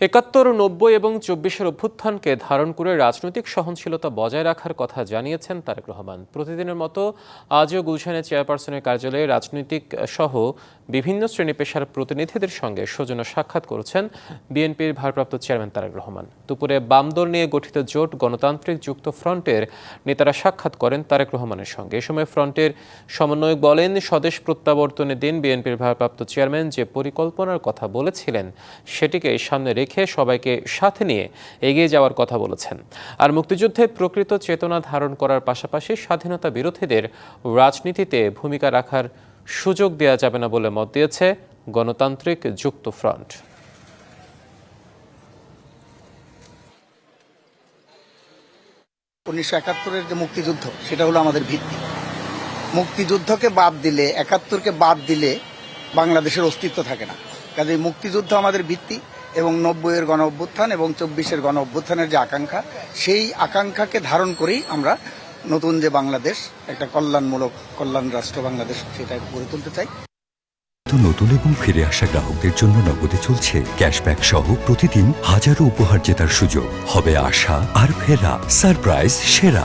৭১, ৯০ এবং ২৪-এর অভ্যুত্থানকে ধারণ করে রাজনৈতিক সহনশীলতা বজায় রাখার কথা জানিয়েছেন তারেক রহমান। প্রতিদিনের মতো আজও গুলশানের চেয়ারপারসনের কার্যালয়ে রাজনৈতিক সহ বিভিন্ন শ্রেণী পেশার প্রতিনিধিদের সঙ্গে সৌজন্য সাক্ষাৎ করেছেন বিএনপির ভারপ্রাপ্ত চেয়ারম্যান তারেক রহমান। দুপুরে বামদল নিয়ে গঠিত জোট গণতান্ত্রিক যুক্ত ফ্রন্টের নেতারা সাক্ষাৎ করেন তারেক রহমানের সঙ্গে। এ সময় ফ্রন্টের সমন্বয়ক বলেন, স্বদেশ প্রত্যাবর্তনের দিন বিএনপির ভারপ্রাপ্ত চেয়ারম্যান যে পরিকল্পনার কথা বলেছিলেন সেটিকে সামনে রেখে সবাইকে সাথে নিয়ে এগিয়ে যাওয়ার কথা বলেছেন। আর মুক্তিযুদ্ধে প্রকৃত চেতনা ধারণ করার পাশাপাশি স্বাধীনতা বিরোধীদের রাজনীতিতে ভূমিকা রাখার সুযোগ দেওয়া যাবে না বলে মত দিয়েছে গণতান্ত্রিক যুক্ত ফ্রন্ট। ১৯৭১-এর যে মুক্তিযুদ্ধ সেটা হলো আমাদের ভিত্তি। মুক্তিযুদ্ধকে বাদ দিলে, ৭১-কে বাদ দিলে বাংলাদেশের অস্তিত্ব থাকে না। কাজেই মুক্তিযুদ্ধ আমাদের ভিত্তি এবং ৯০-এর গণ অভ্যুত্থান এবং ২৪-এর গণ অভ্যুত্থানের যে আকাঙ্ক্ষা, সেই আকাঙ্ক্ষাকে ধারণ করেই আমরা নতুন যে বাংলাদেশ, একটা কল্যাণ রাষ্ট্র বাংলাদেশ, সেটা গড়ে তুলতে চাই। নতুন এবং ফিরে আসা গ্রাহকদের জন্য নগদে চলছে ক্যাশব্যাক সহ প্রতিদিন হাজারো উপহার জেতার সুযোগ। হবে আশা আর ফেরা, সারপ্রাইজ সেরা।